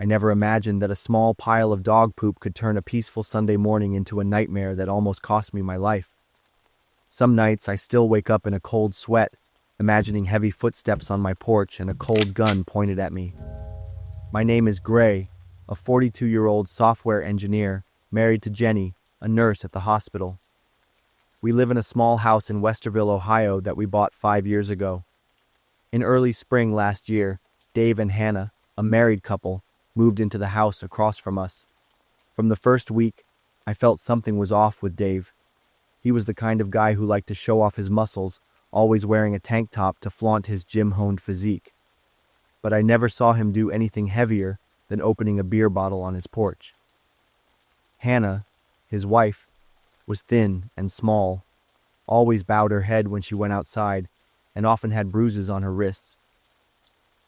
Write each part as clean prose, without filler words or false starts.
I never imagined that a small pile of dog poop could turn a peaceful Sunday morning into a nightmare that almost cost me my life. Some nights I still wake up in a cold sweat, imagining heavy footsteps on my porch and a cold gun pointed at me. My name is Gray, a 42-year-old software engineer, married to Jenny, a nurse at the hospital. We live in a small house in Westerville, Ohio that we bought 5 years ago. In early spring last year, Dave and Hannah, a married couple, moved into the house across from us. From the first week, I felt something was off with Dave. He was the kind of guy who liked to show off his muscles, always wearing a tank top to flaunt his gym-honed physique. But I never saw him do anything heavier than opening a beer bottle on his porch. Hannah, his wife, was thin and small, always bowed her head when she went outside, and often had bruises on her wrists.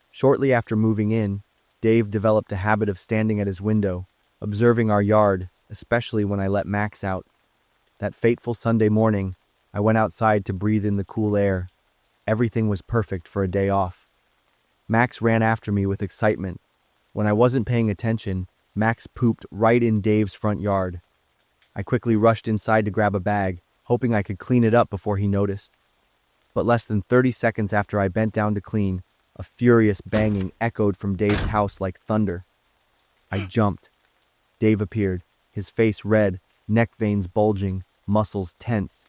Shortly after moving in, Dave developed a habit of standing at his window, observing our yard, especially when I let Max out. That fateful Sunday morning, I went outside to breathe in the cool air. Everything was perfect for a day off. Max ran after me with excitement. When I wasn't paying attention, Max pooped right in Dave's front yard. I quickly rushed inside to grab a bag, hoping I could clean it up before he noticed. But less than 30 seconds after I bent down to clean, a furious banging echoed from Dave's house like thunder. I jumped. Dave appeared, his face red, neck veins bulging, muscles tense.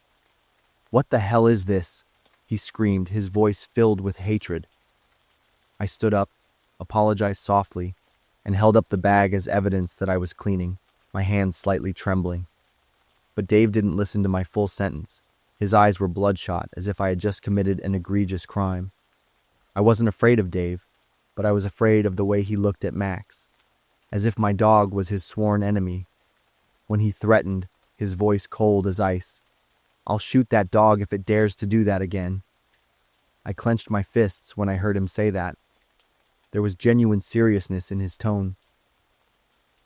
"What the hell is this?" he screamed, his voice filled with hatred. I stood up, apologized softly, and held up the bag as evidence that I was cleaning, my hands slightly trembling. But Dave didn't listen to my full sentence. His eyes were bloodshot, as if I had just committed an egregious crime. I wasn't afraid of Dave, but I was afraid of the way he looked at Max, as if my dog was his sworn enemy. When he threatened, his voice cold as ice. "I'll shoot that dog if it dares to do that again." I clenched my fists when I heard him say that. There was genuine seriousness in his tone.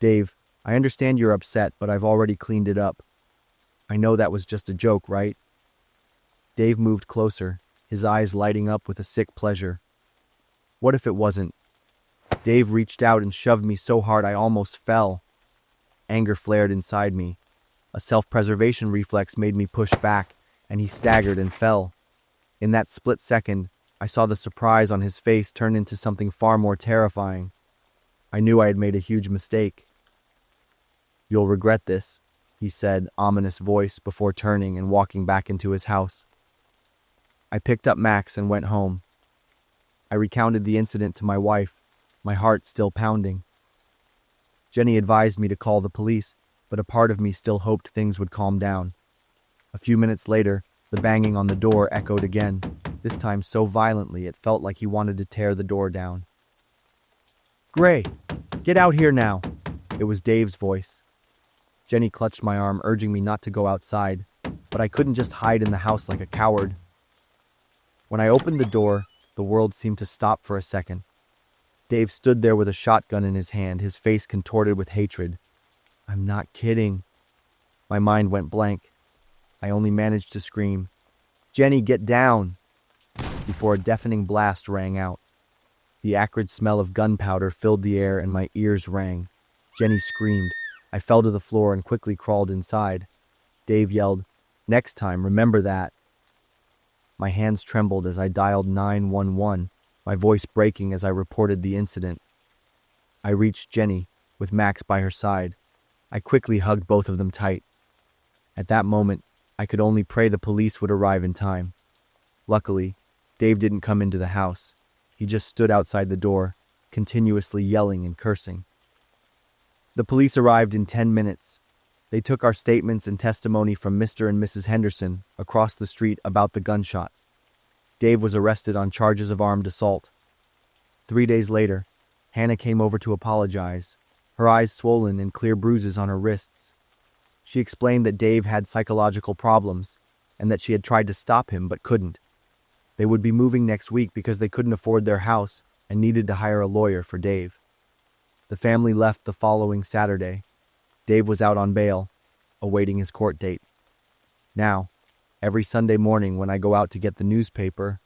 "Dave, I understand you're upset, but I've already cleaned it up. I know that was just a joke, right?" Dave moved closer, his eyes lighting up with a sick pleasure. "What if it wasn't?" Dave reached out and shoved me so hard I almost fell. Anger flared inside me. A self-preservation reflex made me push back, and he staggered and fell. In that split second, I saw the surprise on his face turn into something far more terrifying. I knew I had made a huge mistake. "You'll regret this," he said, ominous voice, before turning and walking back into his house. I picked up Max and went home. I recounted the incident to my wife, my heart still pounding. Jenny advised me to call the police, but a part of me still hoped things would calm down. A few minutes later, the banging on the door echoed again, this time so violently it felt like he wanted to tear the door down. "Gray, get out here now!" It was Dave's voice. Jenny clutched my arm, urging me not to go outside, but I couldn't just hide in the house like a coward. When I opened the door, the world seemed to stop for a second. Dave stood there with a shotgun in his hand, his face contorted with hatred. "I'm not kidding." My mind went blank. I only managed to scream, "Jenny, get down!" before a deafening blast rang out. The acrid smell of gunpowder filled the air and my ears rang. Jenny screamed. I fell to the floor and quickly crawled inside. Dave yelled, "Next time, remember that." My hands trembled as I dialed 911, my voice breaking as I reported the incident. I reached Jenny, with Max by her side. I quickly hugged both of them tight. At that moment, I could only pray the police would arrive in time. Luckily, Dave didn't come into the house. He just stood outside the door, continuously yelling and cursing. The police arrived in 10 minutes. They took our statements and testimony from Mr. and Mrs. Henderson across the street about the gunshot. Dave was arrested on charges of armed assault. 3 days later, Hannah came over to apologize, her eyes swollen and clear bruises on her wrists. She explained that Dave had psychological problems and that she had tried to stop him but couldn't. They would be moving next week because they couldn't afford their house and needed to hire a lawyer for Dave. The family left the following Saturday. Dave was out on bail, awaiting his court date. Now, every Sunday morning when I go out to get the newspaper,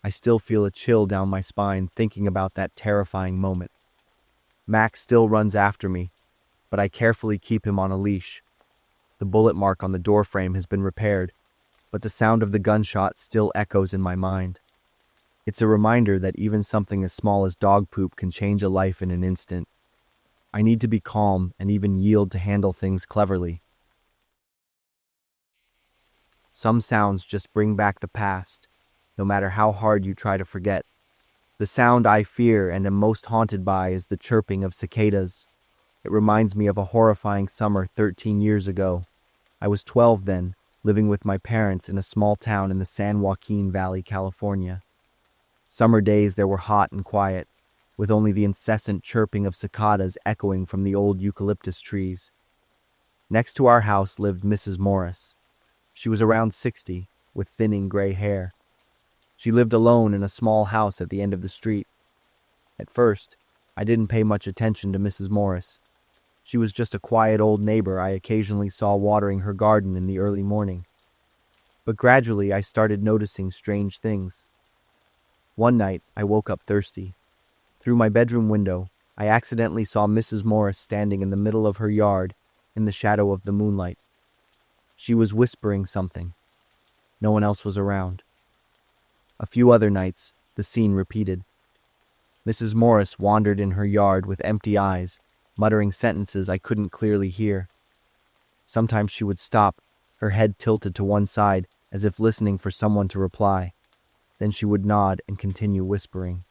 I still feel a chill down my spine thinking about that terrifying moment. Max still runs after me, but I carefully keep him on a leash. The bullet mark on the doorframe has been repaired, but the sound of the gunshot still echoes in my mind. It's a reminder that even something as small as dog poop can change a life in an instant. I need to be calm and even yield to handle things cleverly. Some sounds just bring back the past, no matter how hard you try to forget. The sound I fear and am most haunted by is the chirping of cicadas. It reminds me of a horrifying summer 13 years ago. I was 12 then, living with my parents in a small town in the San Joaquin Valley, California. Summer days there were hot and quiet, with only the incessant chirping of cicadas echoing from the old eucalyptus trees. Next to our house lived Mrs. Morris. She was around 60, with thinning gray hair. She lived alone in a small house at the end of the street. At first, I didn't pay much attention to Mrs. Morris. She was just a quiet old neighbor I occasionally saw watering her garden in the early morning. But gradually I started noticing strange things. One night, I woke up thirsty. Through my bedroom window, I accidentally saw Mrs. Morris standing in the middle of her yard in the shadow of the moonlight. She was whispering something. No one else was around. A few other nights, the scene repeated. Mrs. Morris wandered in her yard with empty eyes, muttering sentences I couldn't clearly hear. Sometimes she would stop, her head tilted to one side, as if listening for someone to reply. Then she would nod and continue whispering.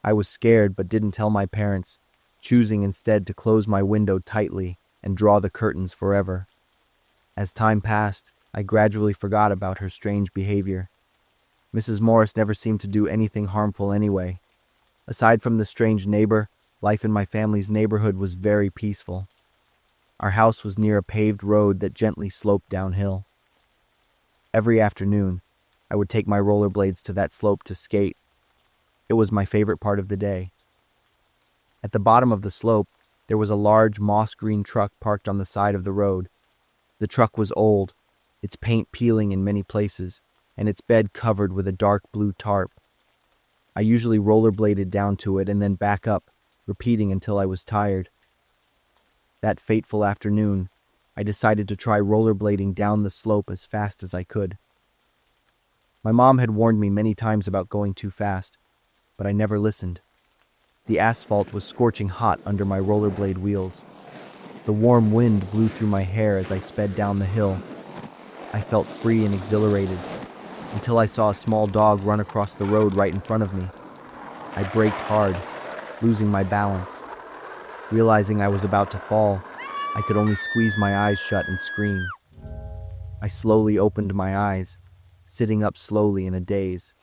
I was scared but didn't tell my parents, choosing instead to close my window tightly and draw the curtains forever. As time passed, I gradually forgot about her strange behavior. Mrs. Morris never seemed to do anything harmful anyway. Aside from the strange neighbor, life in my family's neighborhood was very peaceful. Our house was near a paved road that gently sloped downhill. Every afternoon, I would take my rollerblades to that slope to skate. It was my favorite part of the day. At the bottom of the slope, there was a large moss-green truck parked on the side of the road. The truck was old, its paint peeling in many places, and its bed covered with a dark blue tarp. I usually rollerbladed down to it and then back up, repeating until I was tired. That fateful afternoon, I decided to try rollerblading down the slope as fast as I could. My mom had warned me many times about going too fast, but I never listened. The asphalt was scorching hot under my rollerblade wheels. The warm wind blew through my hair as I sped down the hill. I felt free and exhilarated, until I saw a small dog run across the road right in front of me. I braked hard, losing my balance. Realizing I was about to fall, I could only squeeze my eyes shut and scream. I slowly opened my eyes, sitting up slowly in a daze.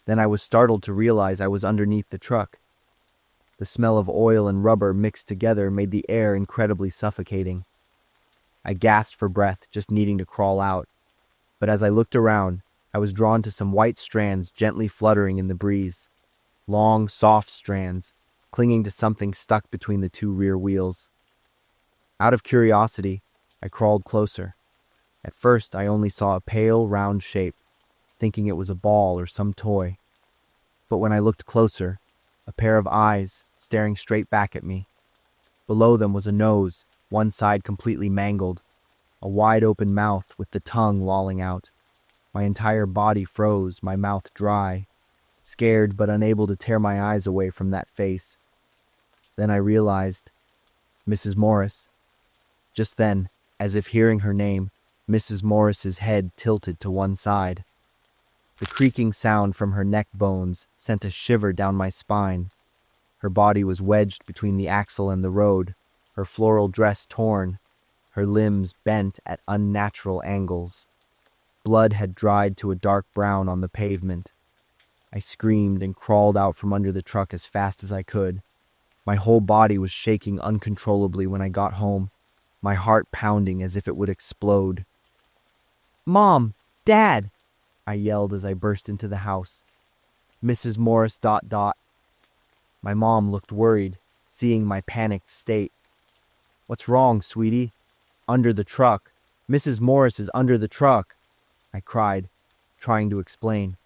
Then I was startled to realize I was underneath the truck. The smell of oil and rubber mixed together made the air incredibly suffocating. I gasped for breath, just needing to crawl out. But as I looked around, I was drawn to some white strands gently fluttering in the breeze. Long, soft strands, clinging to something stuck between the two rear wheels. Out of curiosity, I crawled closer. At first, I only saw a pale, round shape, thinking it was a ball or some toy. But when I looked closer, a pair of eyes staring straight back at me. Below them was a nose, one side completely mangled, a wide-open mouth with the tongue lolling out. My entire body froze, my mouth dry, scared but unable to tear my eyes away from that face. Then I realized, Mrs. Morris. Just then, as if hearing her name, Mrs. Morris's head tilted to one side. The creaking sound from her neck bones sent a shiver down my spine. Her body was wedged between the axle and the road, her floral dress torn, her limbs bent at unnatural angles. Blood had dried to a dark brown on the pavement. I screamed and crawled out from under the truck as fast as I could. My whole body was shaking uncontrollably when I got home, my heart pounding as if it would explode. "Mom! Dad!" I yelled as I burst into the house. Mrs. Morris ... My mom looked worried, seeing my panicked state. "What's wrong, sweetie?" "Under the truck. Mrs. Morris is under the truck," I cried, trying to explain.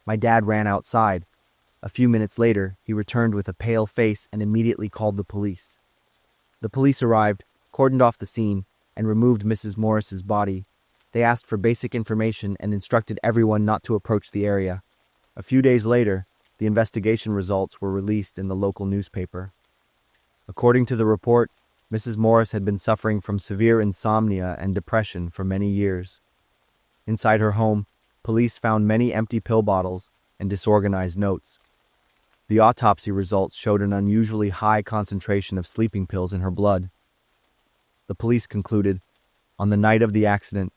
My dad ran outside. A few minutes later, he returned with a pale face and immediately called the police. The police arrived, cordoned off the scene, and removed Mrs. Morris's body. They asked for basic information and instructed everyone not to approach the area. A few days later, the investigation results were released in the local newspaper. According to the report, Mrs. Morris had been suffering from severe insomnia and depression for many years. Inside her home, police found many empty pill bottles and disorganized notes. The autopsy results showed an unusually high concentration of sleeping pills in her blood. The police concluded, on the night of the accident,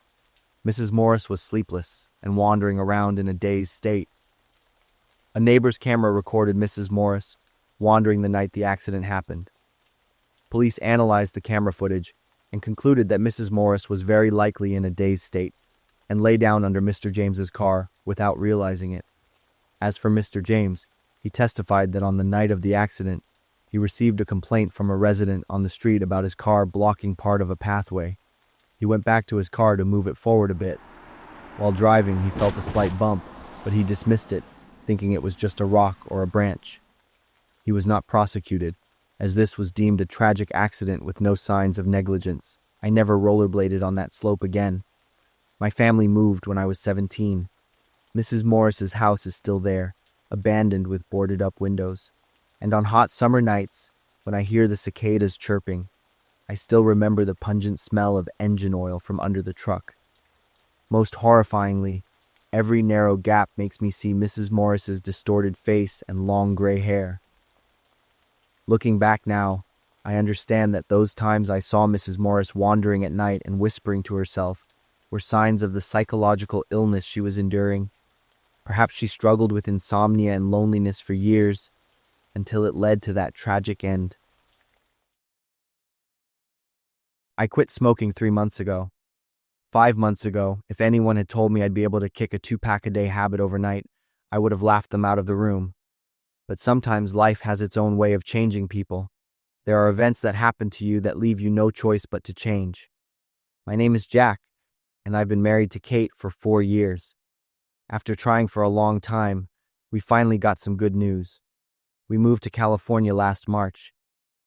Mrs. Morris was sleepless and wandering around in a dazed state. A neighbor's camera recorded Mrs. Morris wandering the night the accident happened. Police analyzed the camera footage and concluded that Mrs. Morris was very likely in a dazed state and lay down under Mr. James's car without realizing it. As for Mr. James, he testified that on the night of the accident, he received a complaint from a resident on the street about his car blocking part of a pathway. He went back to his car to move it forward a bit. While driving, he felt a slight bump, but he dismissed it, thinking it was just a rock or a branch. He was not prosecuted, as this was deemed a tragic accident with no signs of negligence. I never rollerbladed on that slope again. My family moved when I was 17. Mrs. Morris's house is still there, abandoned with boarded-up windows. And on hot summer nights, when I hear the cicadas chirping, I still remember the pungent smell of engine oil from under the truck. Most horrifyingly, every narrow gap makes me see Mrs. Morris's distorted face and long gray hair. Looking back now, I understand that those times I saw Mrs. Morris wandering at night and whispering to herself were signs of the psychological illness she was enduring. Perhaps she struggled with insomnia and loneliness for years, until it led to that tragic end. I quit smoking 3 months ago. 5 months ago, if anyone had told me I'd be able to kick a 2-pack-a-day habit overnight, I would have laughed them out of the room. But sometimes life has its own way of changing people. There are events that happen to you that leave you no choice but to change. My name is Jack, and I've been married to Kate for 4 years. After trying for a long time, we finally got some good news. We moved to California last March.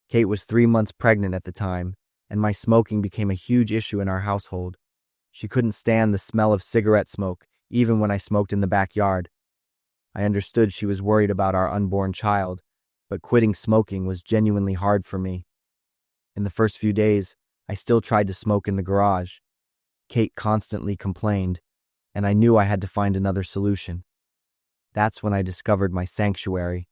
Kate was 3 months pregnant at the time, and my smoking became a huge issue in our household. She couldn't stand the smell of cigarette smoke, even when I smoked in the backyard. I understood she was worried about our unborn child, but quitting smoking was genuinely hard for me. In the first few days, I still tried to smoke in the garage. Kate constantly complained, and I knew I had to find another solution. That's when I discovered my sanctuary.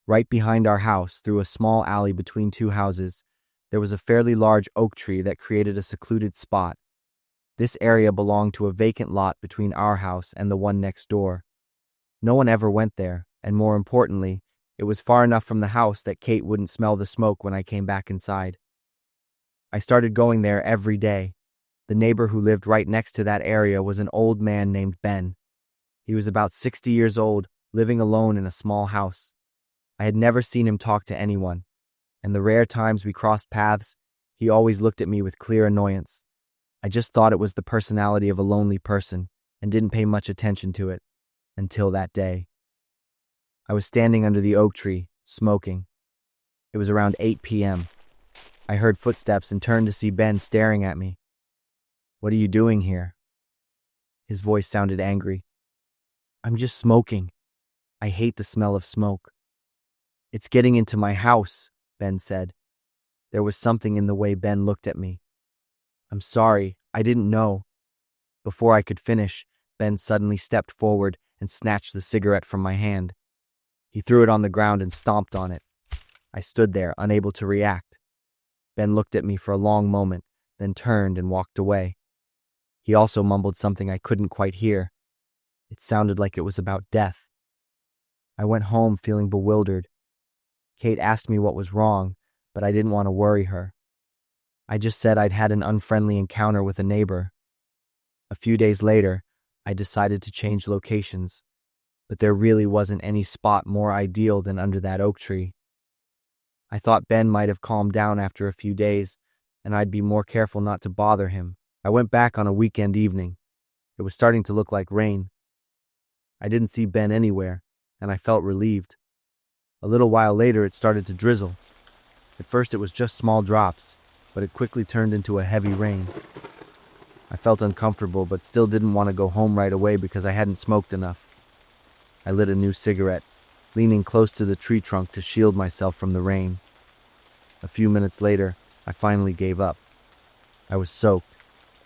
Right behind our house, through a small alley between 2 houses, there was a fairly large oak tree that created a secluded spot. This area belonged to a vacant lot between our house and the one next door. No one ever went there, and more importantly, it was far enough from the house that Kate wouldn't smell the smoke when I came back inside. I started going there every day. The neighbor who lived right next to that area was an old man named Ben. He was about 60 years old, living alone in a small house. I had never seen him talk to anyone, and the rare times we crossed paths, he always looked at me with clear annoyance. I just thought it was the personality of a lonely person and didn't pay much attention to it, until that day. I was standing under the oak tree, smoking. It was around 8 p.m. I heard footsteps and turned to see Ben staring at me. "What are you doing here?" His voice sounded angry. "I'm just smoking. I hate the smell of smoke." "It's getting into my house," Ben said. There was something in the way Ben looked at me. "I'm sorry, I didn't know." Before I could finish, Ben suddenly stepped forward and snatched the cigarette from my hand. He threw it on the ground and stomped on it. I stood there, unable to react. Ben looked at me for a long moment, then turned and walked away. He also mumbled something I couldn't quite hear. It sounded like it was about death. I went home feeling bewildered. Kate asked me what was wrong, but I didn't want to worry her. I just said I'd had an unfriendly encounter with a neighbor. A few days later, I decided to change locations, but there really wasn't any spot more ideal than under that oak tree. I thought Ben might have calmed down after a few days, and I'd be more careful not to bother him. I went back on a weekend evening. It was starting to look like rain. I didn't see Ben anywhere, and I felt relieved. A little while later, it started to drizzle. At first, it was just small drops, but it quickly turned into a heavy rain. I felt uncomfortable, but still didn't want to go home right away because I hadn't smoked enough. I lit a new cigarette, leaning close to the tree trunk to shield myself from the rain. A few minutes later, I finally gave up. I was soaked,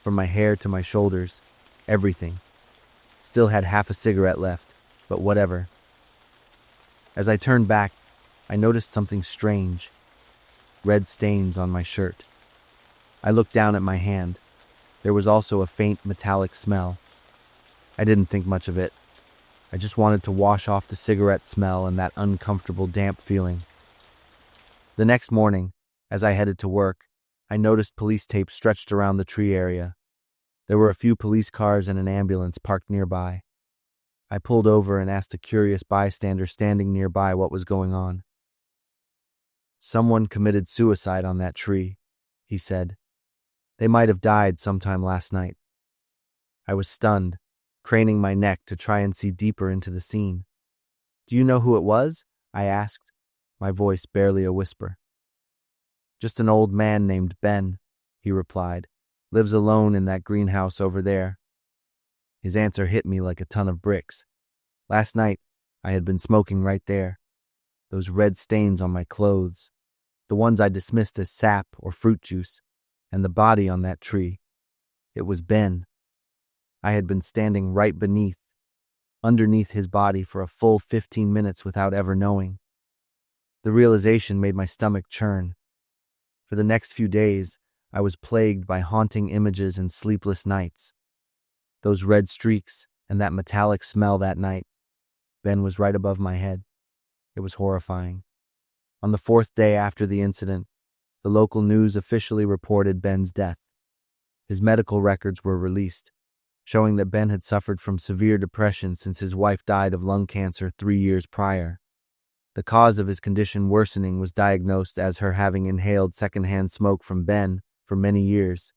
from my hair to my shoulders, everything. Still had half a cigarette left, but whatever. As I turned back, I noticed something strange. Red stains on my shirt. I looked down at my hand. There was also a faint metallic smell. I didn't think much of it. I just wanted to wash off the cigarette smell and that uncomfortable damp feeling. The next morning, as I headed to work, I noticed police tape stretched around the tree area. There were a few police cars and an ambulance parked nearby. I pulled over and asked a curious bystander standing nearby what was going on. "Someone committed suicide on that tree," he said. "They might have died sometime last night." I was stunned, craning my neck to try and see deeper into the scene. "Do you know who it was?" I asked, my voice barely a whisper. "Just an old man named Ben," he replied. "Lives alone in that greenhouse over there." His answer hit me like a ton of bricks. Last night, I had been smoking right there. Those red stains on my clothes, the ones I dismissed as sap or fruit juice, and the body on that tree. It was Ben. I had been standing right underneath his body for a full 15 minutes without ever knowing. The realization made my stomach churn. For the next few days, I was plagued by haunting images and sleepless nights. Those red streaks and that metallic smell that night. Ben was right above my head. It was horrifying. On the 4th day after the incident, the local news officially reported Ben's death. His medical records were released, showing that Ben had suffered from severe depression since his wife died of lung cancer 3 years prior. The cause of his condition worsening was diagnosed as her having inhaled secondhand smoke from Ben for many years.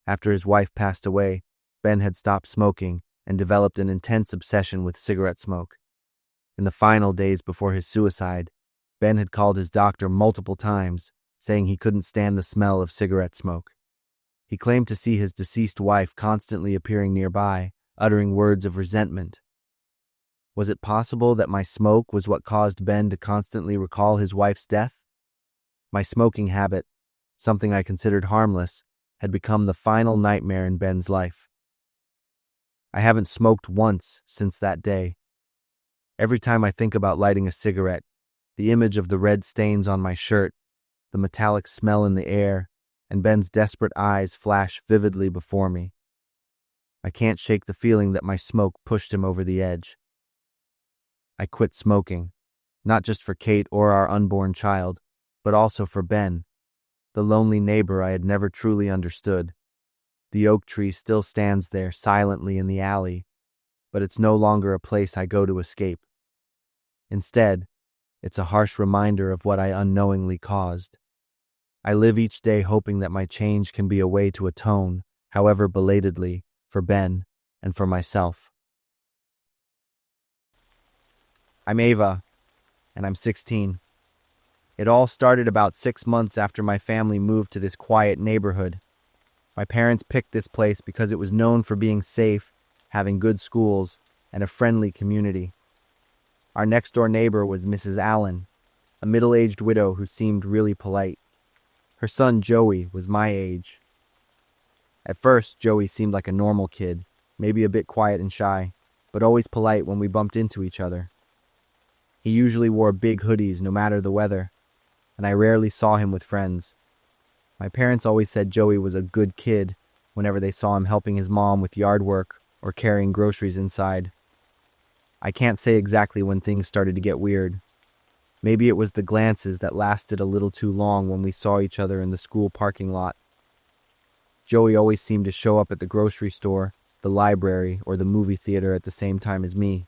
After his wife passed away, Ben had stopped smoking and developed an intense obsession with cigarette smoke. In the final days before his suicide, Ben had called his doctor multiple times, saying he couldn't stand the smell of cigarette smoke. He claimed to see his deceased wife constantly appearing nearby, uttering words of resentment. Was it possible that my smoke was what caused Ben to constantly recall his wife's death? My smoking habit, something I considered harmless, had become the final nightmare in Ben's life. I haven't smoked once since that day. Every time I think about lighting a cigarette, the image of the red stains on my shirt, the metallic smell in the air, and Ben's desperate eyes flash vividly before me. I can't shake the feeling that my smoke pushed him over the edge. I quit smoking, not just for Kate or our unborn child, but also for Ben, the lonely neighbor I had never truly understood. The oak tree still stands there silently in the alley, but it's no longer a place I go to escape. Instead, it's a harsh reminder of what I unknowingly caused. I live each day hoping that my change can be a way to atone, however belatedly, for Ben and for myself. I'm Ava, and I'm 16. It all started about 6 months after my family moved to this quiet neighborhood. My parents picked this place because it was known for being safe, having good schools, and a friendly community. Our next-door neighbor was Mrs. Allen, a middle-aged widow who seemed really polite. Her son, Joey, was my age. At first, Joey seemed like a normal kid, maybe a bit quiet and shy, but always polite when we bumped into each other. He usually wore big hoodies no matter the weather, and I rarely saw him with friends. My parents always said Joey was a good kid whenever they saw him helping his mom with yard work or carrying groceries inside. I can't say exactly when things started to get weird. Maybe it was the glances that lasted a little too long when we saw each other in the school parking lot. Joey always seemed to show up at the grocery store, the library, or the movie theater at the same time as me.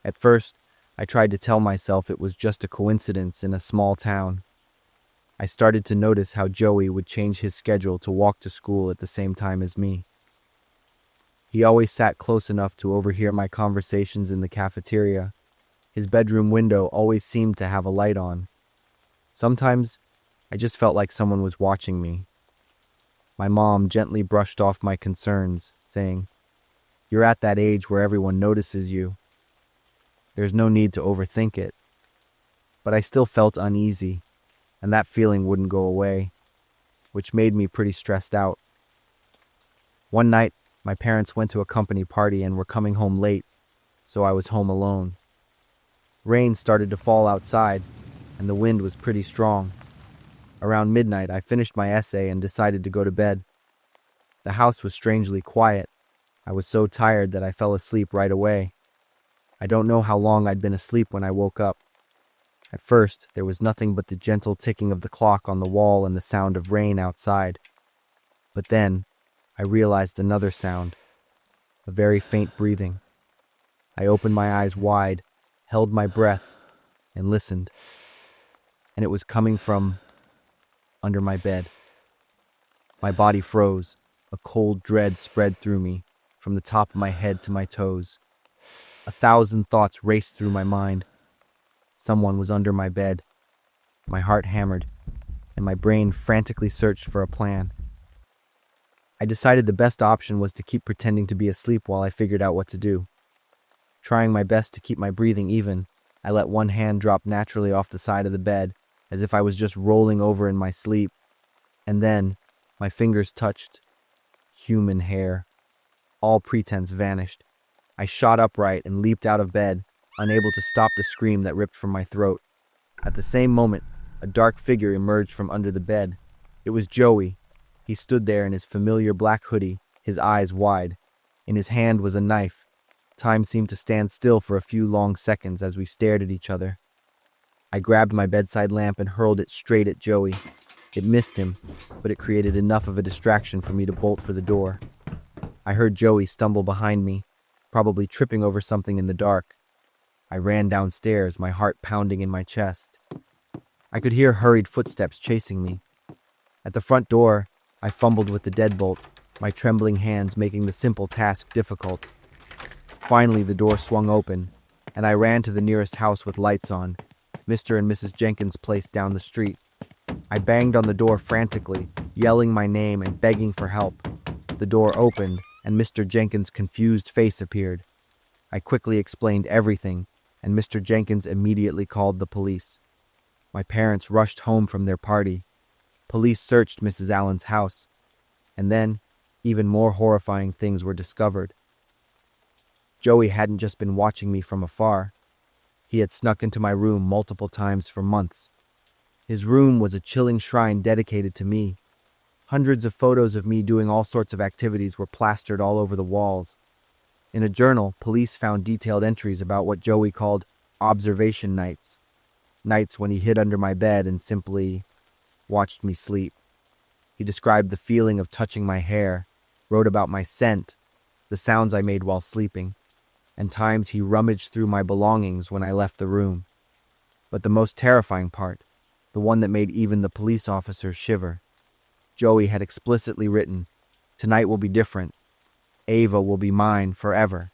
At first, I tried to tell myself it was just a coincidence in a small town. I started to notice how Joey would change his schedule to walk to school at the same time as me. He always sat close enough to overhear my conversations in the cafeteria, His bedroom window always seemed to have a light on. Sometimes, I just felt like someone was watching me. My mom gently brushed off my concerns, saying, "You're at that age where everyone notices you. There's no need to overthink it." But I still felt uneasy, and that feeling wouldn't go away, which made me pretty stressed out. One night, my parents went to a company party and were coming home late, so I was home alone. Rain started to fall outside, and the wind was pretty strong. Around midnight, I finished my essay and decided to go to bed. The house was strangely quiet. I was so tired that I fell asleep right away. I don't know how long I'd been asleep when I woke up. At first, there was nothing but the gentle ticking of the clock on the wall and the sound of rain outside. But then, I realized another sound, a very faint breathing. I opened my eyes wide, held my breath, and listened. And it was coming from under my bed. My body froze. A cold dread spread through me, from the top of my head to my toes. 1,000 thoughts raced through my mind. Someone was under my bed. My heart hammered, and my brain frantically searched for a plan. I decided the best option was to keep pretending to be asleep while I figured out what to do. Trying my best to keep my breathing even, I let one hand drop naturally off the side of the bed, as if I was just rolling over in my sleep. And then, my fingers touched human hair. All pretense vanished. I shot upright and leaped out of bed, unable to stop the scream that ripped from my throat. At the same moment, a dark figure emerged from under the bed. It was Joey. He stood there in his familiar black hoodie, his eyes wide. In his hand was a knife. Time seemed to stand still for a few long seconds as we stared at each other. I grabbed my bedside lamp and hurled it straight at Joey. It missed him, but it created enough of a distraction for me to bolt for the door. I heard Joey stumble behind me, probably tripping over something in the dark. I ran downstairs, my heart pounding in my chest. I could hear hurried footsteps chasing me. At the front door, I fumbled with the deadbolt, my trembling hands making the simple task difficult. Finally, the door swung open, and I ran to the nearest house with lights on, Mr. and Mrs. Jenkins' place down the street. I banged on the door frantically, yelling my name and begging for help. The door opened, and Mr. Jenkins' confused face appeared. I quickly explained everything, and Mr. Jenkins immediately called the police. My parents rushed home from their party. Police searched Mrs. Allen's house, and then, even more horrifying things were discovered. Joey hadn't just been watching me from afar. He had snuck into my room multiple times for months. His room was a chilling shrine dedicated to me. Hundreds of photos of me doing all sorts of activities were plastered all over the walls. In a journal, police found detailed entries about what Joey called observation nights. Nights when he hid under my bed and simply watched me sleep. He described the feeling of touching my hair, wrote about my scent, the sounds I made while sleeping, and times he rummaged through my belongings when I left the room. But the most terrifying part, the one that made even the police officers shiver, Joey had explicitly written, "Tonight will be different. Ava will be mine forever.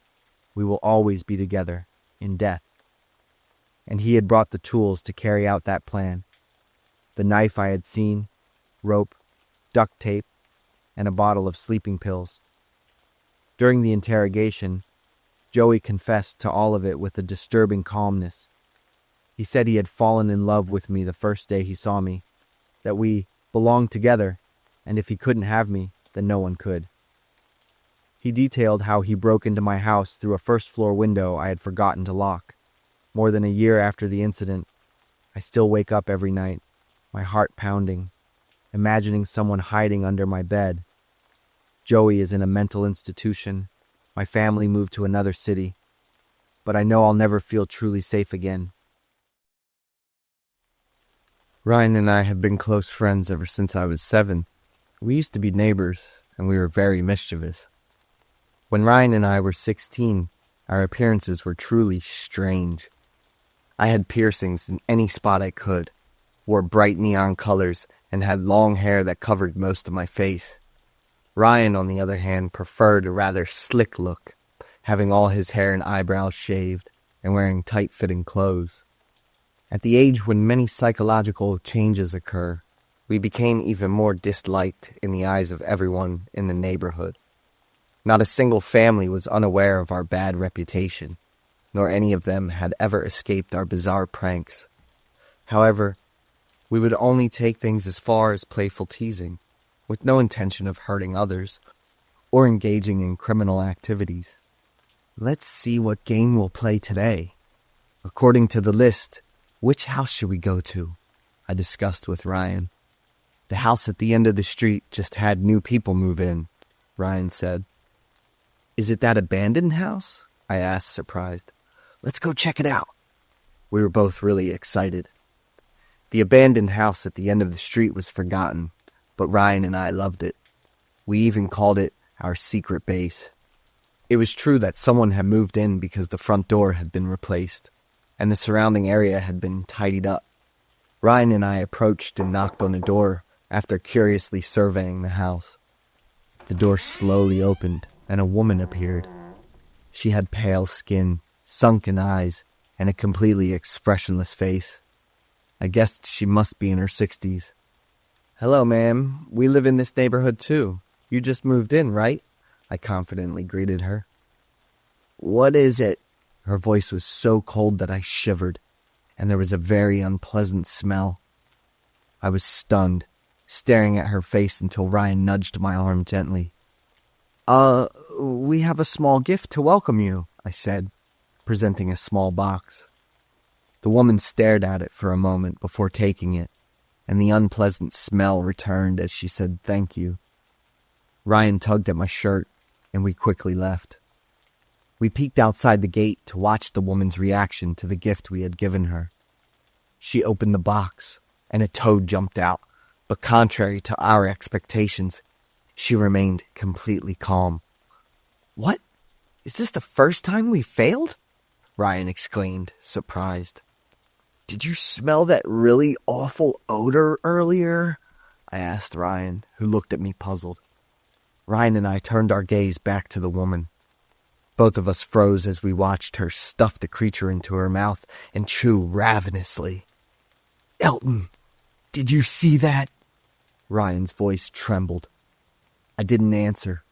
We will always be together, in death." And he had brought the tools to carry out that plan. The knife I had seen, rope, duct tape, and a bottle of sleeping pills. During the interrogation, Joey confessed to all of it with a disturbing calmness. He said he had fallen in love with me the first day he saw me, that we belonged together, and if he couldn't have me, then no one could. He detailed how he broke into my house through a first-floor window I had forgotten to lock. More than a year after the incident, I still wake up every night, my heart pounding, imagining someone hiding under my bed. Joey is in a mental institution. My family moved to another city, but I know I'll never feel truly safe again. Ryan and I have been close friends ever since I was 7. We used to be neighbors, and we were very mischievous. When Ryan and I were 16, our appearances were truly strange. I had piercings in any spot I could, wore bright neon colors, and had long hair that covered most of my face. Ryan, on the other hand, preferred a rather slick look, having all his hair and eyebrows shaved. and wearing tight-fitting clothes. At the age when many psychological changes occur, we became even more disliked in the eyes of everyone in the neighborhood. Not a single family was unaware of our bad reputation, nor any of them had ever escaped our bizarre pranks. However, we would only take things as far as playful teasing, with no intention of hurting others or engaging in criminal activities. Let's see what game we'll play today. According to the list, which house should we go to? I discussed with Ryan. The house at the end of the street just had new people move in, Ryan said. Is it that abandoned house? I asked, surprised. Let's go check it out. We were both really excited. The abandoned house at the end of the street was forgotten, but Ryan and I loved it. We even called it our secret base. It was true that someone had moved in because the front door had been replaced, and the surrounding area had been tidied up. Ryan and I approached and knocked on the door after curiously surveying the house. The door slowly opened, and a woman appeared. She had pale skin, sunken eyes, and a completely expressionless face. I guessed she must be in her 60s. Hello, ma'am. We live in this neighborhood too. You just moved in, right? I confidently greeted her. What is it? Her voice was so cold that I shivered, and there was a very unpleasant smell. I was stunned, staring at her face until Ryan nudged my arm gently. We have a small gift to welcome you, I said, presenting a small box. The woman stared at it for a moment before taking it, and the unpleasant smell returned as she said thank you. Ryan tugged at my shirt, and we quickly left. We peeked outside the gate to watch the woman's reaction to the gift we had given her. She opened the box, and a toad jumped out, but contrary to our expectations, she remained completely calm. What? Is this the first time we failed? Ryan exclaimed, surprised. Did you smell that really awful odor earlier? I asked Ryan, who looked at me puzzled. Ryan and I turned our gaze back to the woman. Both of us froze as we watched her stuff the creature into her mouth and chew ravenously. Elton, did you see that? Ryan's voice trembled. I didn't answer.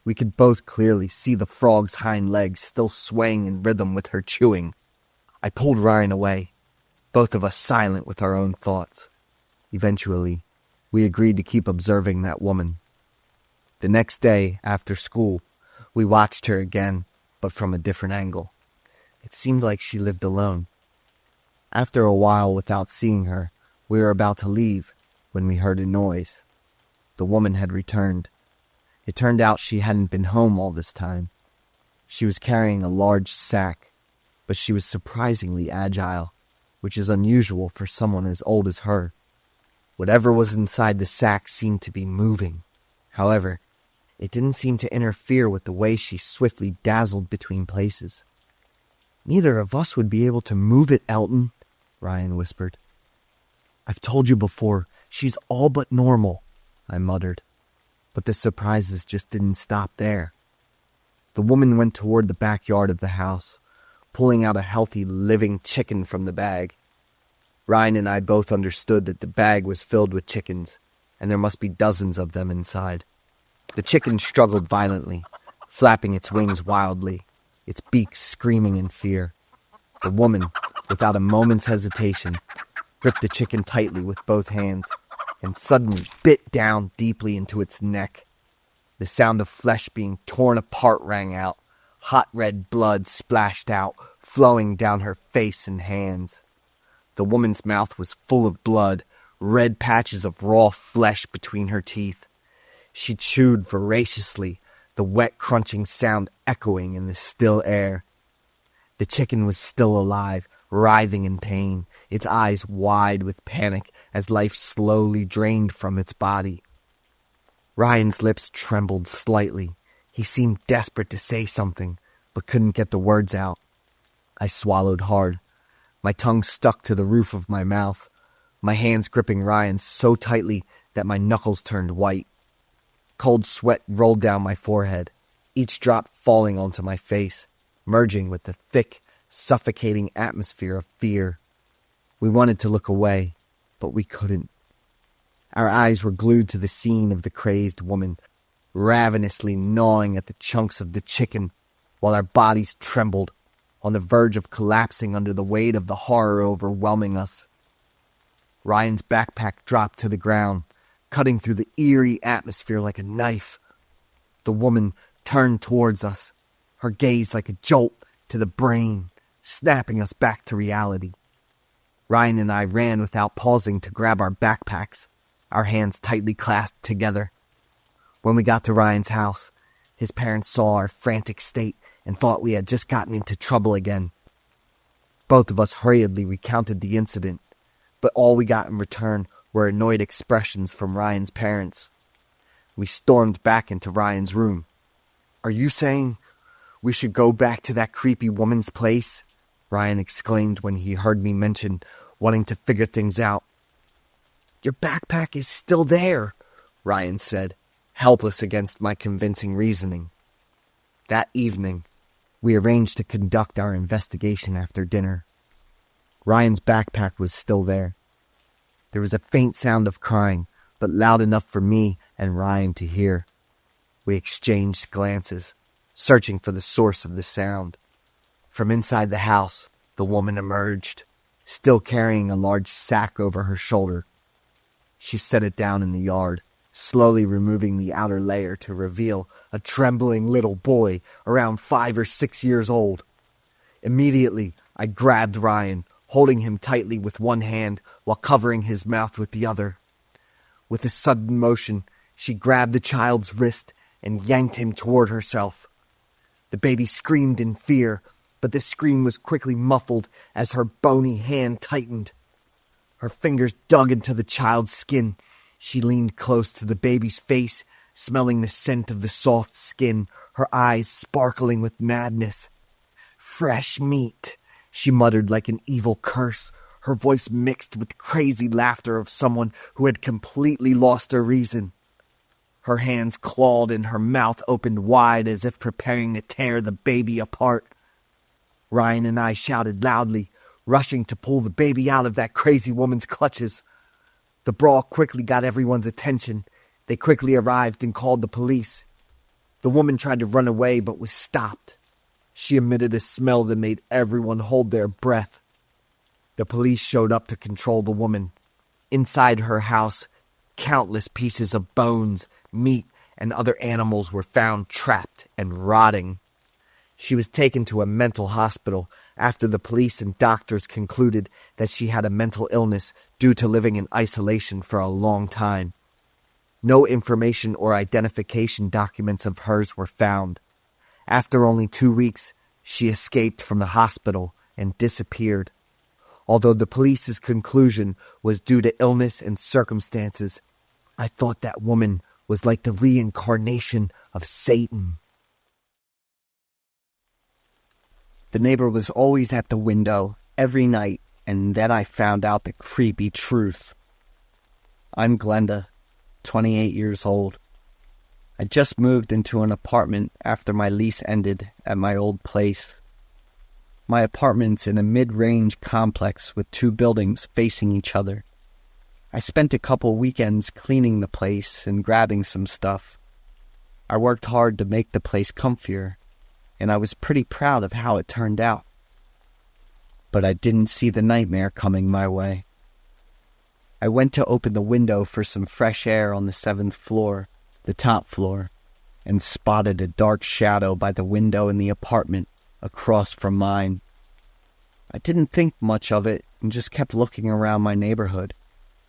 We could both clearly see the frog's hind legs still swaying in rhythm with her chewing. I pulled Ryan away, both of us silent with our own thoughts. Eventually, we agreed to keep observing that woman. The next day, after school, we watched her again, but from a different angle. It seemed like she lived alone. After a while without seeing her, we were about to leave when we heard a noise. The woman had returned. It turned out she hadn't been home all this time. She was carrying a large sack, but she was surprisingly agile, which is unusual for someone as old as her. Whatever was inside the sack seemed to be moving. However, it didn't seem to interfere with the way she swiftly dazzled between places. Neither of us would be able to move it, Elton, Ryan whispered. I've told you before, she's all but normal, I muttered. But the surprises just didn't stop there. The woman went toward the backyard of the house, pulling out a healthy, living chicken from the bag. Ryan and I both understood that the bag was filled with chickens, and there must be dozens of them inside. The chicken struggled violently, flapping its wings wildly, its beak screaming in fear. The woman, without a moment's hesitation, gripped the chicken tightly with both hands and suddenly bit down deeply into its neck. The sound of flesh being torn apart rang out. Hot red blood splashed out, flowing down her face and hands. The woman's mouth was full of blood, red patches of raw flesh between her teeth. She chewed voraciously, the wet crunching sound echoing in the still air. The chicken was still alive, writhing in pain, its eyes wide with panic as life slowly drained from its body. Ryan's lips trembled slightly. He seemed desperate to say something, but couldn't get the words out. I swallowed hard. My tongue stuck to the roof of my mouth, my hands gripping Ryan's so tightly that my knuckles turned white. Cold sweat rolled down my forehead, each drop falling onto my face, merging with the thick, suffocating atmosphere of fear. We wanted to look away, but we couldn't. Our eyes were glued to the scene of the crazed woman, ravenously gnawing at the chunks of the chicken, while our bodies trembled, on the verge of collapsing under the weight of the horror overwhelming us. Ryan's backpack dropped to the ground, cutting through the eerie atmosphere like a knife. The woman turned towards us, her gaze like a jolt to the brain, snapping us back to reality. Ryan and I ran without pausing to grab our backpacks, our hands tightly clasped together. When we got to Ryan's house, his parents saw our frantic state and thought we had just gotten into trouble again. Both of us hurriedly recounted the incident, but all we got in return were annoyed expressions from Ryan's parents. We stormed back into Ryan's room. "Are you saying we should go back to that creepy woman's place?" Ryan exclaimed when he heard me mention wanting to figure things out. "Your backpack is still there," Ryan said, helpless against my convincing reasoning. That evening, we arranged to conduct our investigation after dinner. Ryan's backpack was still there. There was a faint sound of crying, but loud enough for me and Ryan to hear. We exchanged glances, searching for the source of the sound. From inside the house, the woman emerged, still carrying a large sack over her shoulder. She set it down in the yard, slowly removing the outer layer to reveal a trembling little boy around 5 or 6 years old. Immediately, I grabbed Ryan, holding him tightly with one hand while covering his mouth with the other. With a sudden motion, she grabbed the child's wrist and yanked him toward herself. The baby screamed in fear, but the scream was quickly muffled as her bony hand tightened. Her fingers dug into the child's skin. She leaned close to the baby's face, smelling the scent of the soft skin, her eyes sparkling with madness. "Fresh meat," she muttered like an evil curse, her voice mixed with crazy laughter of someone who had completely lost her reason. Her hands clawed and her mouth opened wide as if preparing to tear the baby apart. Ryan and I shouted loudly, rushing to pull the baby out of that crazy woman's clutches. The brawl quickly got everyone's attention. They quickly arrived and called the police. The woman tried to run away but was stopped. She emitted a smell that made everyone hold their breath. The police showed up to control the woman. Inside her house, countless pieces of bones, meat, and other animals were found trapped and rotting. She was taken to a mental hospital after the police and doctors concluded that she had a mental illness due to living in isolation for a long time. No information or identification documents of hers were found. After only 2 weeks, she escaped from the hospital and disappeared. Although the police's conclusion was due to illness and circumstances, I thought that woman was like the reincarnation of Satan. The neighbor was always at the window every night, and then I found out the creepy truth. I'm Glenda, 28 years old. I just moved into an apartment after my lease ended at my old place. My apartment's in a mid-range complex with 2 buildings facing each other. I spent a couple weekends cleaning the place and grabbing some stuff. I worked hard to make the place comfier, and I was pretty proud of how it turned out. But I didn't see the nightmare coming my way. I went to open the window for some fresh air on the 7th floor, the top floor, and spotted a dark shadow by the window in the apartment across from mine. I didn't think much of it and just kept looking around my neighborhood,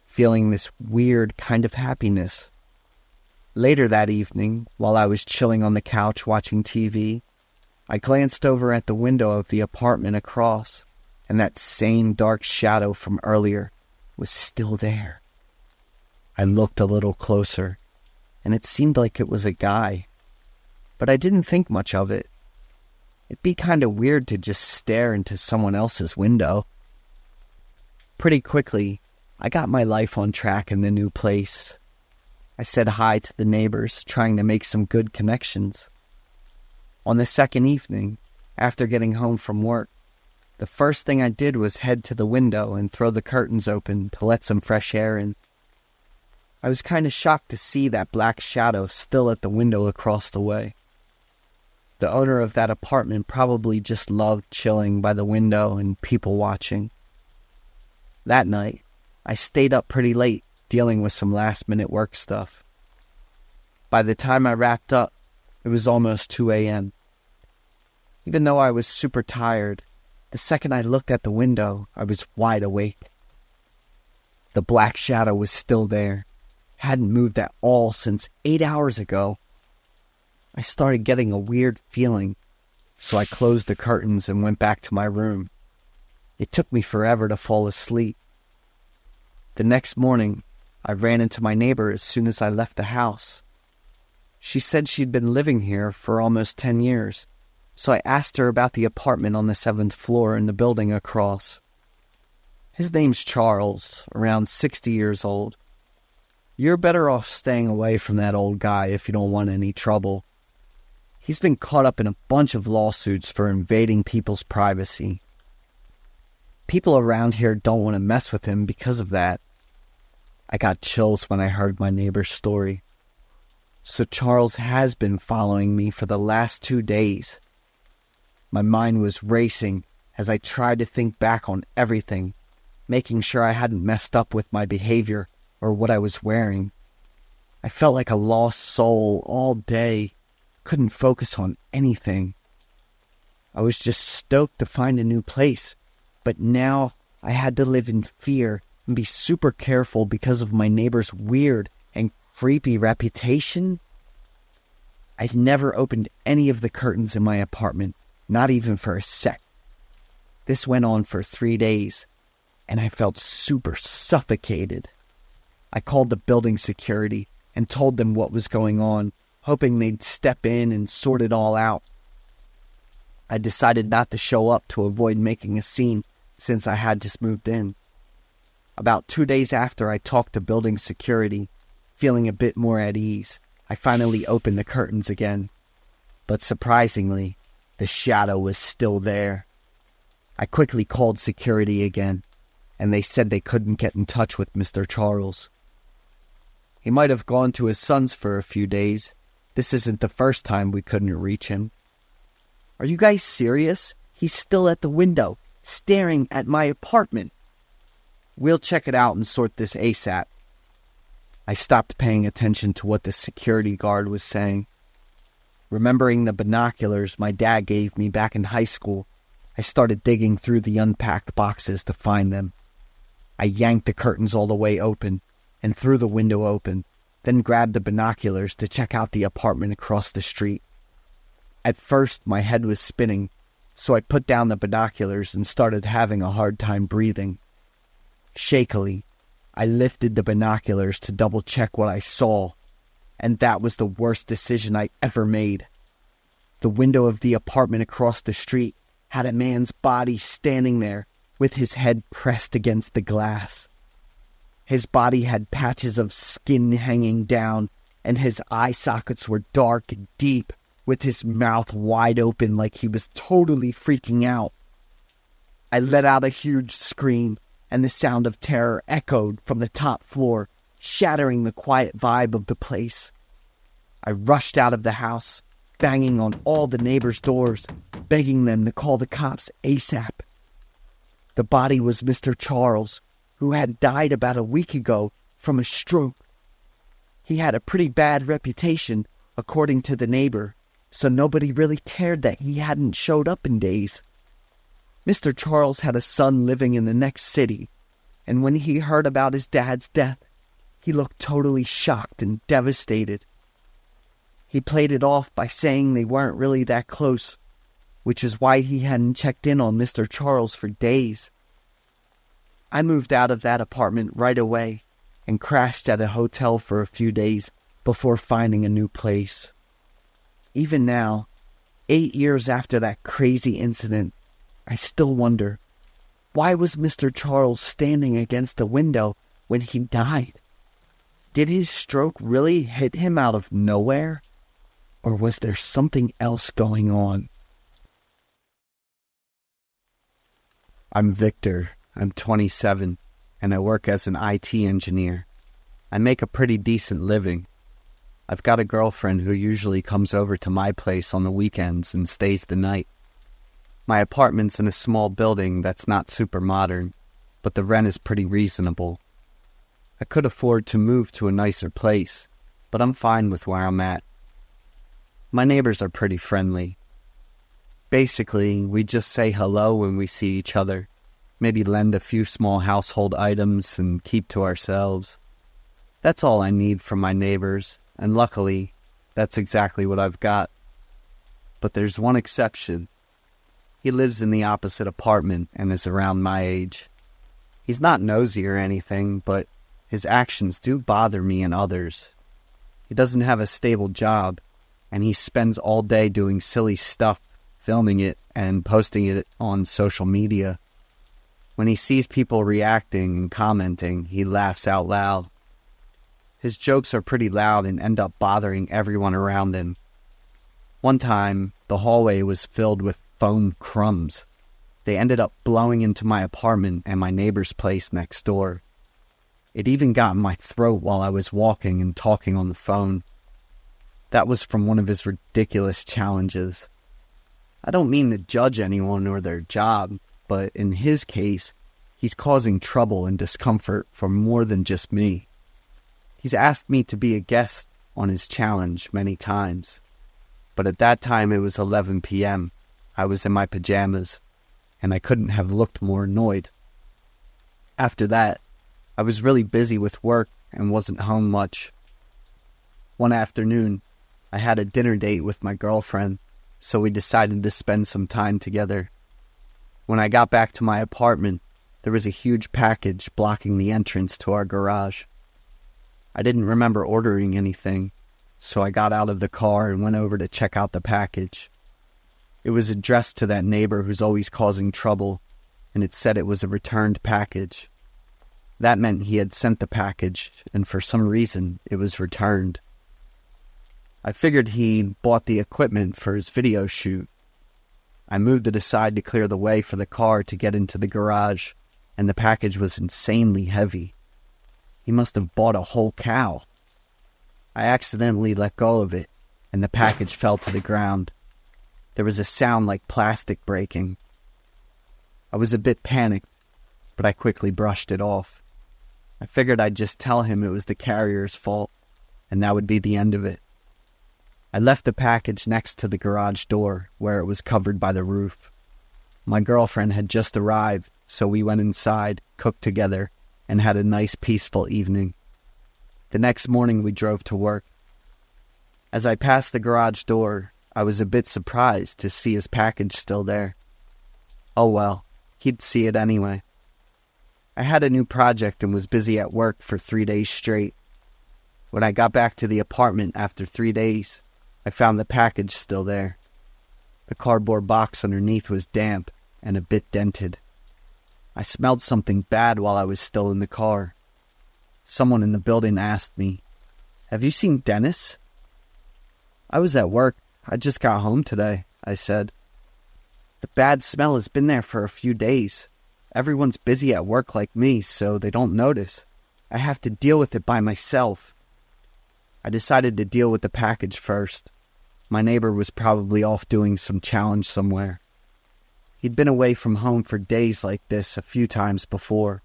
feeling this weird kind of happiness. Later that evening, while I was chilling on the couch watching TV, I glanced over at the window of the apartment across, and that same dark shadow from earlier was still there. I looked a little closer, and it seemed like it was a guy, but I didn't think much of it. It'd be kind of weird to just stare into someone else's window. Pretty quickly, I got my life on track in the new place. I said hi to the neighbors, trying to make some good connections. On the second evening, after getting home from work, The first thing I did was head to the window and throw the curtains open to let some fresh air in. I was kind of shocked to see that black shadow still at the window across the way. The owner of that apartment probably just loved chilling by the window and people watching. That night, I stayed up pretty late dealing with some last-minute work stuff. By the time I wrapped up, it was almost 2 a.m. Even though I was super tired, the second I looked at the window, I was wide awake. The black shadow was still there. Hadn't moved at all since 8 hours ago. I started getting a weird feeling, so I closed the curtains and went back to my room. It took me forever to fall asleep. The next morning, I ran into my neighbor as soon as I left the house. She said she'd been living here for almost 10 years, so I asked her about the apartment on the 7th floor in the building across. His name's Charles, around 60 years old. You're better off staying away from that old guy if you don't want any trouble. He's been caught up in a bunch of lawsuits for invading people's privacy. People around here don't want to mess with him because of that. I got chills when I heard my neighbor's story. So Charles has been following me for the last 2 days. My mind was racing as I tried to think back on everything, making sure I hadn't messed up with my behavior or what I was wearing. I felt like a lost soul all day, couldn't focus on anything. I was just stoked to find a new place, but now I had to live in fear and be super careful because of my neighbor's weird and creepy reputation. I'd never opened any of the curtains in my apartment, not even for a sec. This went on for 3 days, and I felt super suffocated. I called the building security and told them what was going on, hoping they'd step in and sort it all out. I decided not to show up to avoid making a scene since I had just moved in. About 2 days after I talked to building security, feeling a bit more at ease, I finally opened the curtains again. But surprisingly, the shadow was still there. I quickly called security again, and they said they couldn't get in touch with Mr. Charles. He might have gone to his son's for a few days. This isn't the first time we couldn't reach him. Are you guys serious? He's still at the window, staring at my apartment. We'll check it out and sort this ASAP. I stopped paying attention to what the security guard was saying. Remembering the binoculars my dad gave me back in high school, I started digging through the unpacked boxes to find them. I yanked the curtains all the way open and threw the window open, then grabbed the binoculars to check out the apartment across the street. At first, my head was spinning, so I put down the binoculars and started having a hard time breathing. Shakily, I lifted the binoculars to double-check what I saw, and that was the worst decision I ever made. The window of the apartment across the street had a man's body standing there with his head pressed against the glass. His body had patches of skin hanging down, and his eye sockets were dark and deep, with his mouth wide open like he was totally freaking out. I let out a huge scream, and the sound of terror echoed from the top floor, shattering the quiet vibe of the place. I rushed out of the house, banging on all the neighbors' doors, begging them to call the cops ASAP. The body was Mr. Charles, who had died about a week ago from a stroke. He had a pretty bad reputation, according to the neighbor, so nobody really cared that he hadn't showed up in days. Mr. Charles had a son living in the next city, and when he heard about his dad's death, he looked totally shocked and devastated. He played it off by saying they weren't really that close, which is why he hadn't checked in on Mr. Charles for days. I moved out of that apartment right away and crashed at a hotel for a few days before finding a new place. Even now, 8 years after that crazy incident, I still wonder, why was Mr. Charles standing against the window when he died? Did his stroke really hit him out of nowhere? Or was there something else going on? I'm Victor. I'm 27, and I work as an IT engineer. I make a pretty decent living. I've got a girlfriend who usually comes over to my place on the weekends and stays the night. My apartment's in a small building that's not super modern, but the rent is pretty reasonable. I could afford to move to a nicer place, but I'm fine with where I'm at. My neighbors are pretty friendly. Basically, we just say hello when we see each other, maybe lend a few small household items and keep to ourselves. That's all I need from my neighbors, and luckily, that's exactly what I've got. But there's one exception. He lives in the opposite apartment and is around my age. He's not nosy or anything, but his actions do bother me and others. He doesn't have a stable job, and he spends all day doing silly stuff, filming it and posting it on social media. When he sees people reacting and commenting, he laughs out loud. His jokes are pretty loud and end up bothering everyone around him. One time, the hallway was filled with foam crumbs. They ended up blowing into my apartment and my neighbor's place next door. It even got in my throat while I was walking and talking on the phone. That was from one of his ridiculous challenges. I don't mean to judge anyone or their job, but in his case, he's causing trouble and discomfort for more than just me. He's asked me to be a guest on his challenge many times, but at that time it was 11 p.m. I was in my pajamas, and I couldn't have looked more annoyed. After that, I was really busy with work and wasn't home much. One afternoon, I had a dinner date with my girlfriend, so we decided to spend some time together. When I got back to my apartment, there was a huge package blocking the entrance to our garage. I didn't remember ordering anything, so I got out of the car and went over to check out the package. It was addressed to that neighbor who's always causing trouble, and it said it was a returned package. That meant he had sent the package, and for some reason, it was returned. I figured he'd bought the equipment for his video shoot. I moved it aside to clear the way for the car to get into the garage, and the package was insanely heavy. He must have bought a whole cow. I accidentally let go of it, and the package fell to the ground. There was a sound like plastic breaking. I was a bit panicked, but I quickly brushed it off. I figured I'd just tell him it was the carrier's fault, and that would be the end of it. I left the package next to the garage door, where it was covered by the roof. My girlfriend had just arrived, so we went inside, cooked together, and had a nice peaceful evening. The next morning we drove to work. As I passed the garage door, I was a bit surprised to see his package still there. Oh well, he'd see it anyway. I had a new project and was busy at work for 3 days straight. When I got back to the apartment after 3 days, I found the package still there. The cardboard box underneath was damp and a bit dented. I smelled something bad while I was still in the car. Someone in the building asked me, "Have you seen Dennis?" "I was at work. I just got home today," I said. "The bad smell has been there for a few days. Everyone's busy at work like me, so they don't notice. I have to deal with it by myself." I decided to deal with the package first. My neighbor was probably off doing some challenge somewhere. He'd been away from home for days like this a few times before.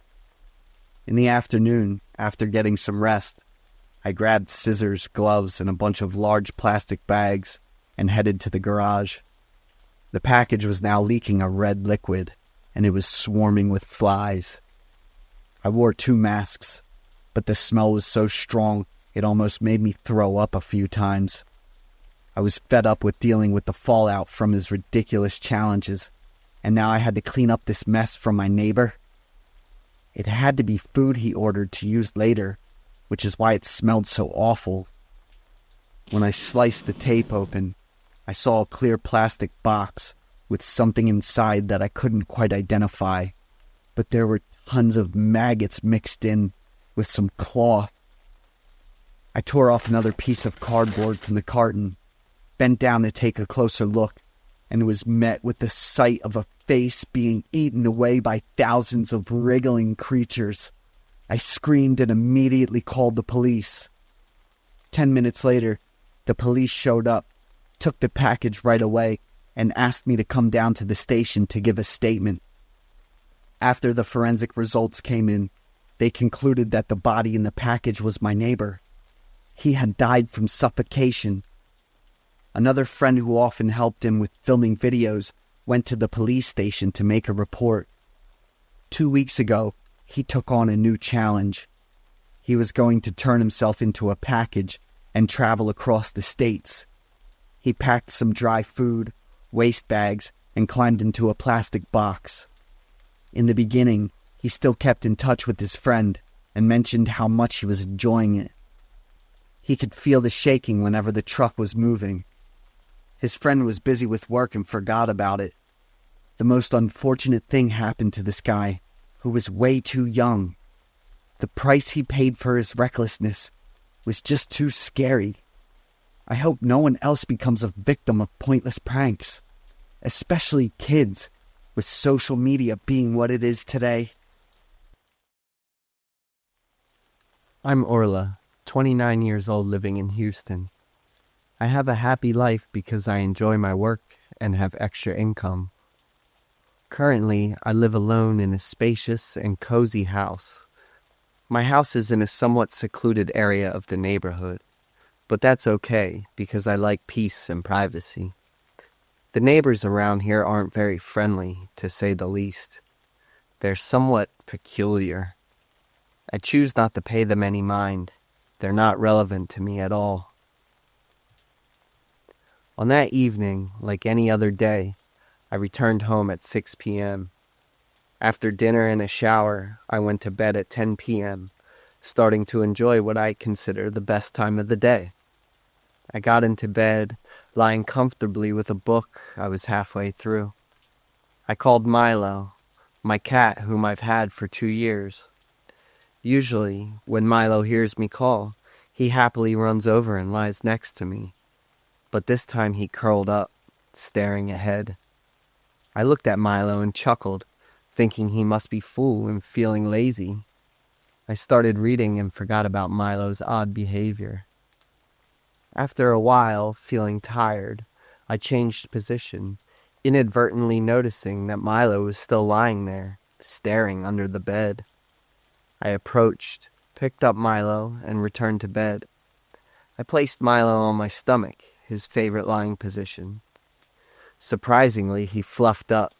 In the afternoon, after getting some rest, I grabbed scissors, gloves, and a bunch of large plastic bags and headed to the garage. The package was now leaking a red liquid, and it was swarming with flies. I wore 2 masks, but the smell was so strong it almost made me throw up a few times. I was fed up with dealing with the fallout from his ridiculous challenges, and now I had to clean up this mess from my neighbor. It had to be food he ordered to use later, which is why it smelled so awful. When I sliced the tape open, I saw a clear plastic box with something inside that I couldn't quite identify, but there were tons of maggots mixed in with some cloth. I tore off another piece of cardboard from the carton, bent down to take a closer look, and was met with the sight of a face being eaten away by thousands of wriggling creatures. I screamed and immediately called the police. 10 minutes later, the police showed up, took the package right away, and asked me to come down to the station to give a statement. After the forensic results came in, they concluded that the body in the package was my neighbor. He had died from suffocation. Another friend who often helped him with filming videos went to the police station to make a report. 2 weeks ago, he took on a new challenge. He was going to turn himself into a package and travel across the states. He packed some dry food, waste bags, and climbed into a plastic box. In the beginning, he still kept in touch with his friend and mentioned how much he was enjoying it. He could feel the shaking whenever the truck was moving. His friend was busy with work and forgot about it. The most unfortunate thing happened to this guy, who was way too young. The price he paid for his recklessness was just too scary. I hope no one else becomes a victim of pointless pranks, especially kids, with social media being what it is today. I'm Orla, 29 years old, living in Houston. I have a happy life because I enjoy my work and have extra income. Currently, I live alone in a spacious and cozy house. My house is in a somewhat secluded area of the neighborhood, but that's okay because I like peace and privacy. The neighbors around here aren't very friendly, to say the least. They're somewhat peculiar. I choose not to pay them any mind. They're not relevant to me at all. On that evening, like any other day, I returned home at 6 p.m. After dinner and a shower, I went to bed at 10 p.m., starting to enjoy what I consider the best time of the day. I got into bed, lying comfortably with a book I was halfway through. I called Milo, my cat whom I've had for 2 years. Usually, when Milo hears me call, he happily runs over and lies next to me. But this time he curled up, staring ahead. I looked at Milo and chuckled, thinking he must be full and feeling lazy. I started reading and forgot about Milo's odd behavior. After a while, feeling tired, I changed position, inadvertently noticing that Milo was still lying there, staring under the bed. I approached, picked up Milo, and returned to bed. I placed Milo on my stomach, his favorite lying position. Surprisingly, he fluffed up,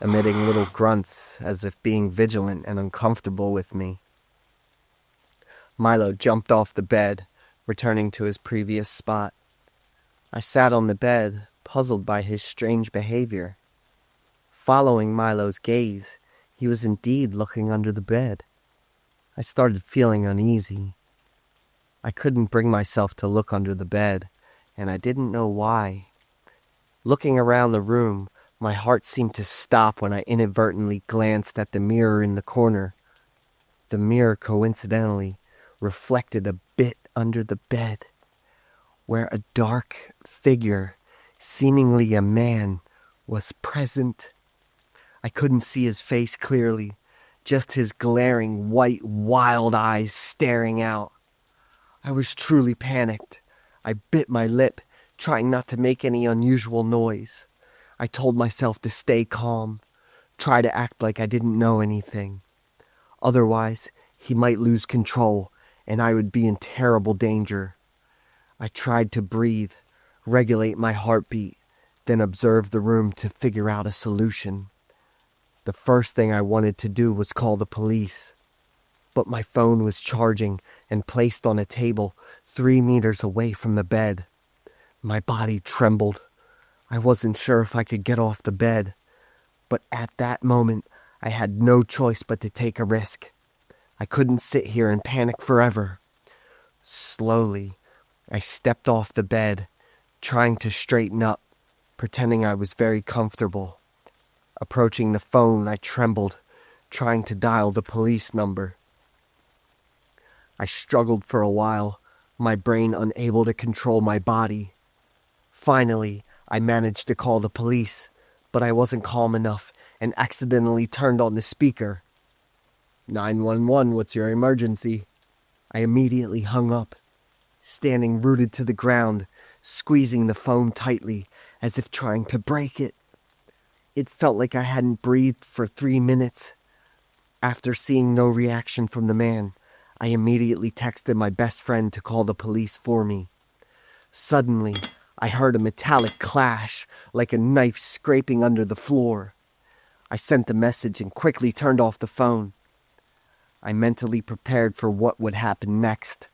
emitting little grunts as if being vigilant and uncomfortable with me. Milo jumped off the bed, returning to his previous spot. I sat on the bed, puzzled by his strange behavior. Following Milo's gaze, he was indeed looking under the bed. I started feeling uneasy. I couldn't bring myself to look under the bed, and I didn't know why. Looking around the room, my heart seemed to stop when I inadvertently glanced at the mirror in the corner. The mirror, coincidentally, reflected a bit under the bed, where a dark figure, seemingly a man, was present. I couldn't see his face clearly, just his glaring white, wild eyes staring out. I was truly panicked. I bit my lip, trying not to make any unusual noise. I told myself to stay calm, try to act like I didn't know anything. Otherwise, he might lose control, and I would be in terrible danger. I tried to breathe, regulate my heartbeat, then observe the room to figure out a solution. The first thing I wanted to do was call the police. But my phone was charging and placed on a table 3 meters away from the bed. My body trembled. I wasn't sure if I could get off the bed. But at that moment, I had no choice but to take a risk. I couldn't sit here and panic forever. Slowly, I stepped off the bed, trying to straighten up, pretending I was very comfortable. Approaching the phone, I trembled, trying to dial the police number. I struggled for a while, my brain unable to control my body. Finally, I managed to call the police, but I wasn't calm enough and accidentally turned on the speaker. 911, what's your emergency? I immediately hung up, standing rooted to the ground, squeezing the phone tightly as if trying to break it. It felt like I hadn't breathed for 3 minutes. After seeing no reaction from the man, I immediately texted my best friend to call the police for me. Suddenly, I heard a metallic clash, like a knife scraping under the floor. I sent the message and quickly turned off the phone. I mentally prepared for what would happen next.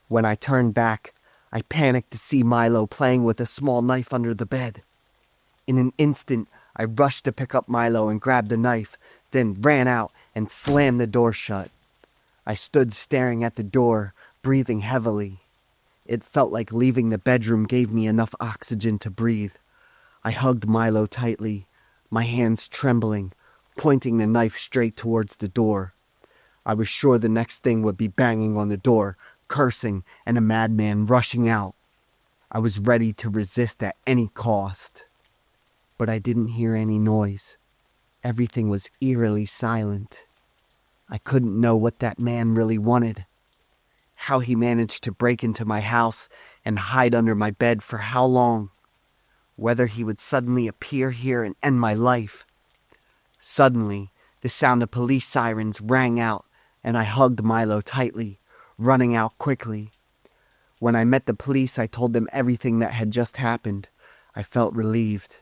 When I turned back, I panicked to see Milo playing with a small knife under the bed. In an instant, I rushed to pick up Milo and grab the knife, then ran out and slammed the door shut. I stood staring at the door, breathing heavily. It felt like leaving the bedroom gave me enough oxygen to breathe. I hugged Milo tightly, my hands trembling, pointing the knife straight towards the door. I was sure the next thing would be banging on the door, cursing, and a madman rushing out. I was ready to resist at any cost. But I didn't hear any noise. Everything was eerily silent. I couldn't know what that man really wanted. How he managed to break into my house and hide under my bed for how long. Whether he would suddenly appear here and end my life. Suddenly, the sound of police sirens rang out, and I hugged Milo tightly, running out quickly. When I met the police, I told them everything that had just happened. I felt relieved.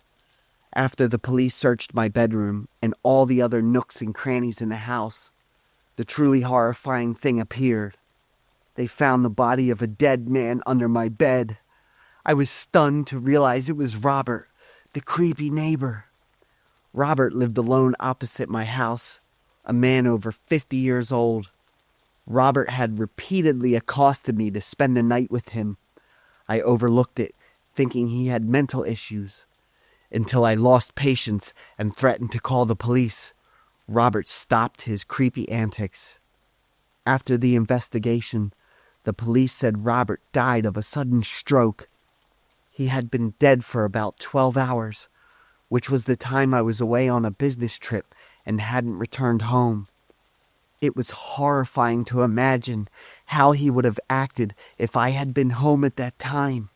After the police searched my bedroom and all the other nooks and crannies in the house, the truly horrifying thing appeared. They found the body of a dead man under my bed. I was stunned to realize it was Robert, the creepy neighbor. Robert lived alone opposite my house, a man over 50 years old. Robert had repeatedly accosted me to spend the night with him. I overlooked it, thinking he had mental issues, until I lost patience and threatened to call the police. Robert stopped his creepy antics. After the investigation, the police said Robert died of a sudden stroke. He had been dead for about 12 hours, which was the time I was away on a business trip and hadn't returned home. It was horrifying to imagine how he would have acted if I had been home at that time.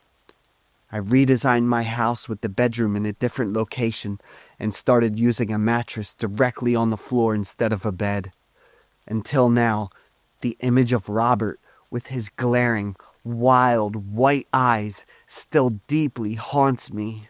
I redesigned my house with the bedroom in a different location and started using a mattress directly on the floor instead of a bed. Until now, the image of Robert with his glaring, wild, white eyes still deeply haunts me.